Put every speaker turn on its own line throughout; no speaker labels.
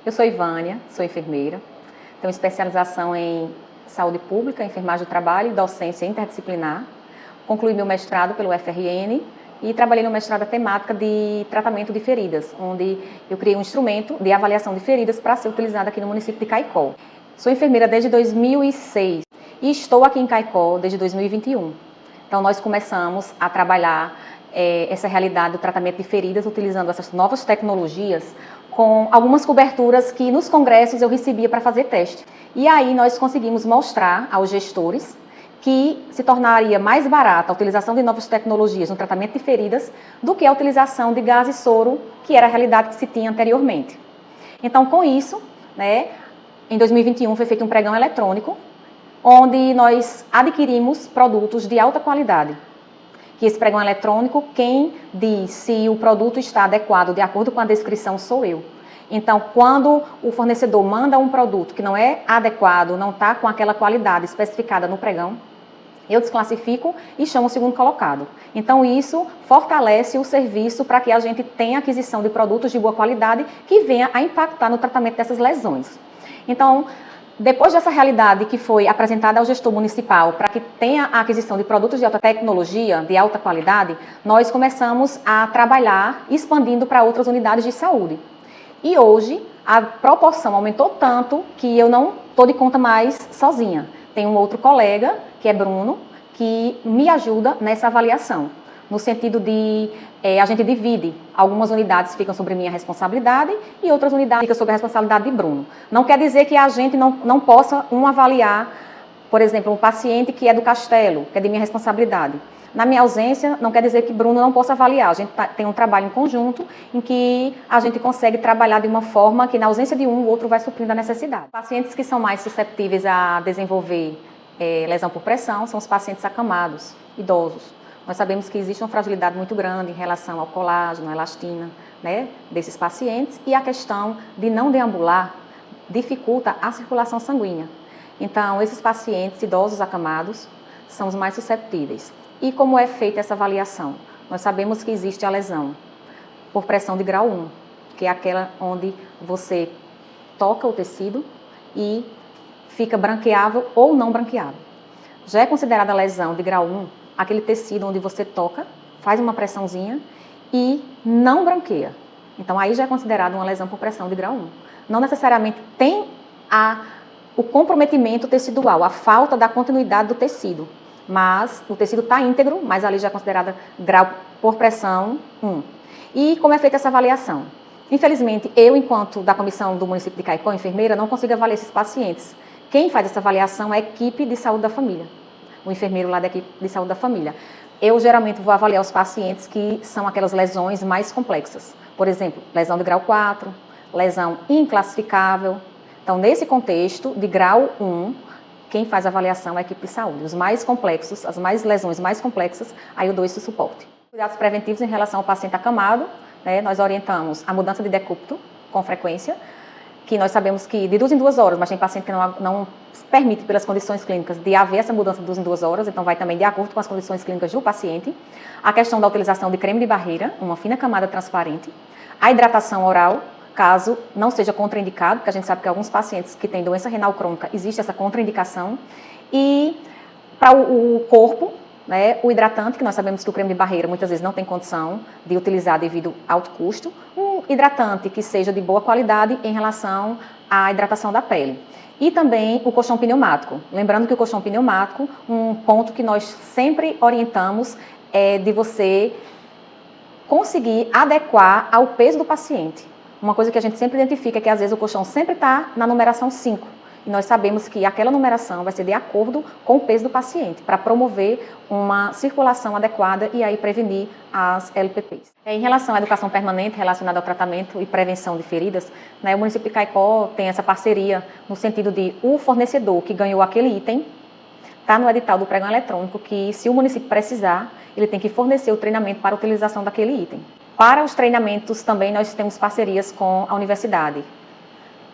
Eu sou Ivânia, sou enfermeira, tenho especialização em saúde pública, enfermagem do trabalho e docência interdisciplinar. Concluí meu mestrado pelo FRN e trabalhei no mestrado temática de tratamento de feridas, onde eu criei um instrumento de avaliação de feridas para ser utilizado aqui no município de Caicó. Sou enfermeira desde 2006 e estou aqui em Caicó desde 2021. Então nós começamos a trabalhar essa realidade do tratamento de feridas utilizando essas novas tecnologias com algumas coberturas que nos congressos eu recebia para fazer teste. E aí nós conseguimos mostrar aos gestores que se tornaria mais barata a utilização de novas tecnologias no tratamento de feridas do que a utilização de gás e soro, que era a realidade que se tinha anteriormente. Então, com isso, em 2021 foi feito um pregão eletrônico, onde nós adquirimos produtos de alta qualidade. Que esse pregão eletrônico, quem diz se o produto está adequado de acordo com a descrição sou eu. Então, quando o fornecedor manda um produto que não é adequado, não está com aquela qualidade especificada no pregão, eu desclassifico e chamo o segundo colocado. Então, isso fortalece o serviço para que a gente tenha aquisição de produtos de boa qualidade que venha a impactar no tratamento dessas lesões. Então, depois dessa realidade que foi apresentada ao gestor municipal para que tenha a aquisição de produtos de alta tecnologia, de alta qualidade, nós começamos a trabalhar expandindo para outras unidades de saúde. E hoje a proporção aumentou tanto que eu não estou de conta mais sozinha. Tem um outro colega, que é Bruno, que me ajuda nessa avaliação, no sentido de a gente divide, algumas unidades ficam sobre minha responsabilidade e outras unidades ficam sobre a responsabilidade de Bruno. Não quer dizer que a gente não possa avaliar, por exemplo, um paciente que é do Castelo, que é de minha responsabilidade. Na minha ausência, não quer dizer que Bruno não possa avaliar. A gente tem um trabalho em conjunto em que a gente consegue trabalhar de uma forma que, na ausência de um, o outro vai suprindo a necessidade. Pacientes que são mais susceptíveis a desenvolver lesão por pressão são os pacientes acamados, idosos. Nós sabemos que existe uma fragilidade muito grande em relação ao colágeno, à elastina, desses pacientes, e a questão de não deambular dificulta a circulação sanguínea. Então, esses pacientes idosos acamados são os mais susceptíveis. E como é feita essa avaliação? Nós sabemos que existe a lesão por pressão de grau 1, que é aquela onde você toca o tecido e fica branqueável ou não branqueável. Já é considerada a lesão de grau 1 aquele tecido onde você toca, faz uma pressãozinha e não branqueia. Então, aí já é considerado uma lesão por pressão de grau 1. Não necessariamente tem o comprometimento tecidual, a falta da continuidade do tecido, mas o tecido está íntegro, mas ali já é considerada grau por pressão 1. E como é feita essa avaliação? Infelizmente, eu, enquanto da comissão do município de Caicó, enfermeira, não consigo avaliar esses pacientes. Quem faz essa avaliação é a equipe de saúde da família, o enfermeiro lá da equipe de saúde da família. Eu, geralmente, vou avaliar os pacientes que são aquelas lesões mais complexas. Por exemplo, lesão de grau 4, lesão inclassificável. Então, nesse contexto de grau 1, quem faz a avaliação é a equipe de saúde. Os mais complexos, as lesões mais complexas, aí eu dou esse suporte. Cuidados preventivos em relação ao paciente acamado, nós orientamos a mudança de decúbito com frequência, que nós sabemos que de 2 em 2 horas, mas tem paciente que não permite, pelas condições clínicas, de haver essa mudança de 2 em 2 horas, então vai também de acordo com as condições clínicas do paciente. A questão da utilização de creme de barreira, uma fina camada transparente. A hidratação oral, caso não seja contraindicado, porque a gente sabe que alguns pacientes que têm doença renal crônica, existe essa contraindicação. E para o corpo, o hidratante, que nós sabemos que o creme de barreira muitas vezes não tem condição de utilizar devido ao alto custo, um hidratante que seja de boa qualidade em relação à hidratação da pele. E também o colchão pneumático. Lembrando que o colchão pneumático, um ponto que nós sempre orientamos é de você conseguir adequar ao peso do paciente. Uma coisa que a gente sempre identifica é que às vezes o colchão sempre está na numeração 5. E nós sabemos que aquela numeração vai ser de acordo com o peso do paciente, para promover uma circulação adequada e aí prevenir as LPPs. Em relação à educação permanente relacionada ao tratamento e prevenção de feridas, o município de Caicó tem essa parceria no sentido de o fornecedor que ganhou aquele item, está no edital do pregão eletrônico que, se o município precisar, ele tem que fornecer o treinamento para a utilização daquele item. Para os treinamentos também nós temos parcerias com a universidade,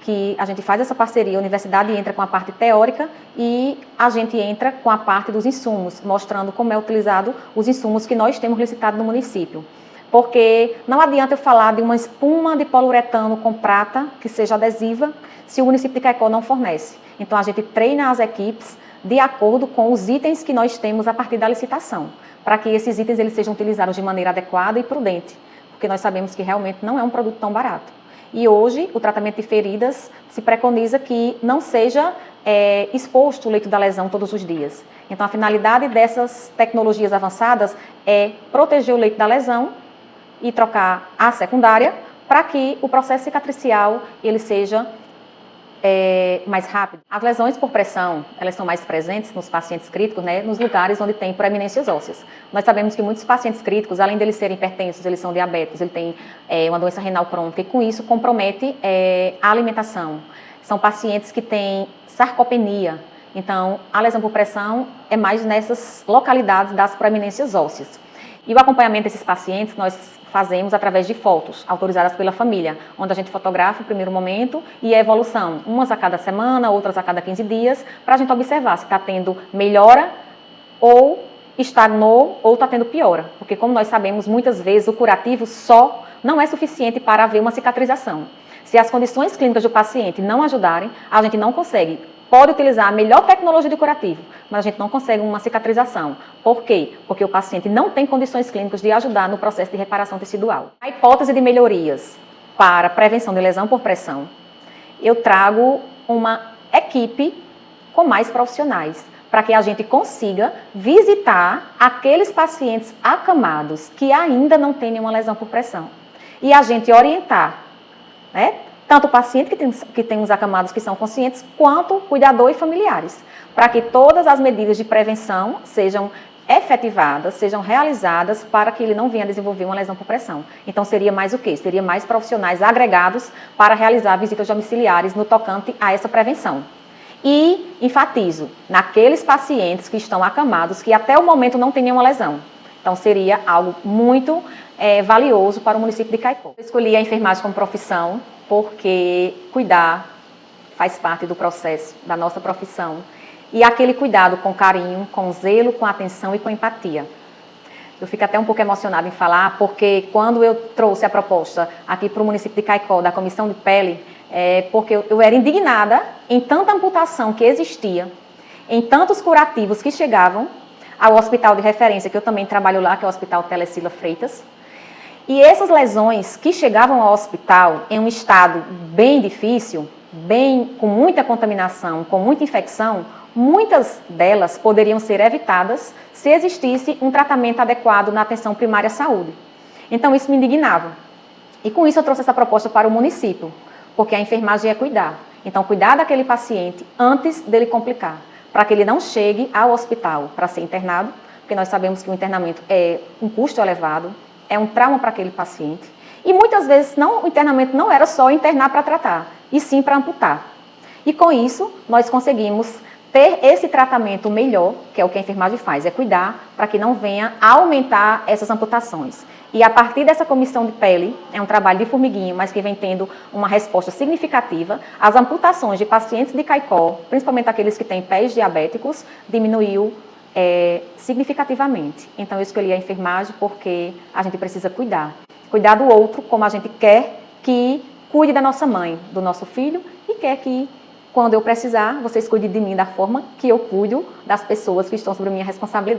que a gente faz essa parceria, a universidade entra com a parte teórica e a gente entra com a parte dos insumos, mostrando como é utilizado os insumos que nós temos licitado no município. Porque não adianta eu falar de uma espuma de poliuretano com prata que seja adesiva se o município de Caicó não fornece. Então a gente treina as equipes de acordo com os itens que nós temos a partir da licitação, para que esses itens eles sejam utilizados de maneira adequada e prudente, porque nós sabemos que realmente não é um produto tão barato. E hoje, o tratamento de feridas se preconiza que não seja exposto o leito da lesão todos os dias. Então, a finalidade dessas tecnologias avançadas é proteger o leito da lesão e trocar a secundária para que o processo cicatricial ele seja mais rápido. As lesões por pressão, elas são mais presentes nos pacientes críticos, né, nos lugares onde tem proeminências ósseas. Nós sabemos que muitos pacientes críticos, além de eles serem hipertensos, eles são diabéticos, ele tem uma doença renal crônica e com isso compromete a alimentação. São pacientes que têm sarcopenia. Então, a lesão por pressão é mais nessas localidades das proeminências ósseas. E o acompanhamento desses pacientes nós fazemos através de fotos autorizadas pela família, onde a gente fotografa o primeiro momento e a evolução, umas a cada semana, outras a cada 15 dias, para a gente observar se está tendo melhora ou estagnou ou está tendo piora. Porque como nós sabemos, muitas vezes o curativo só não é suficiente para haver uma cicatrização. Se as condições clínicas do paciente não ajudarem, a gente não consegue. Pode utilizar a melhor tecnologia de curativo, mas a gente não consegue uma cicatrização. Por quê? Porque o paciente não tem condições clínicas de ajudar no processo de reparação tecidual. A hipótese de melhorias para prevenção de lesão por pressão, eu trago uma equipe com mais profissionais, para que a gente consiga visitar aqueles pacientes acamados que ainda não têm nenhuma lesão por pressão. E a gente orientar, né? Tanto o paciente que tem os acamados que são conscientes, quanto o cuidador e familiares, para que todas as medidas de prevenção sejam efetivadas, sejam realizadas para que ele não venha desenvolver uma lesão por pressão. Então seria mais o quê? Seria mais profissionais agregados para realizar visitas domiciliares no tocante a essa prevenção. E enfatizo, naqueles pacientes que estão acamados, que até o momento não têm nenhuma lesão. Então seria algo muito valioso para o município de Caicó. Eu escolhi a enfermagem como profissão, porque cuidar faz parte do processo da nossa profissão. E aquele cuidado com carinho, com zelo, com atenção e com empatia. Eu fico até um pouco emocionada em falar, porque quando eu trouxe a proposta aqui para o município de Caicó, da comissão de pele, porque eu era indignada em tanta amputação que existia, em tantos curativos que chegavam ao hospital de referência, que eu também trabalho lá, que é o Hospital Telecila Freitas. E essas lesões que chegavam ao hospital em um estado bem difícil, com muita contaminação, com muita infecção, muitas delas poderiam ser evitadas se existisse um tratamento adequado na atenção primária à saúde. Então isso me indignava. E com isso eu trouxe essa proposta para o município, porque a enfermagem é cuidar. Então cuidar daquele paciente antes dele complicar, para que ele não chegue ao hospital para ser internado, porque nós sabemos que o internamento é um custo elevado, é um trauma para aquele paciente. E muitas vezes o internamento não era só internar para tratar, e sim para amputar. E com isso, nós conseguimos ter esse tratamento melhor, que é o que a enfermagem faz, é cuidar para que não venha a aumentar essas amputações. E a partir dessa comissão de pele, é um trabalho de formiguinha, mas que vem tendo uma resposta significativa, as amputações de pacientes de Caicó, principalmente aqueles que têm pés diabéticos, diminuiu significativamente. Então eu escolhi a enfermagem porque a gente precisa cuidar. Cuidar do outro como a gente quer que cuide da nossa mãe, do nosso filho, e quer que, quando eu precisar, vocês cuidem de mim da forma que eu cuido das pessoas que estão sob minha responsabilidade.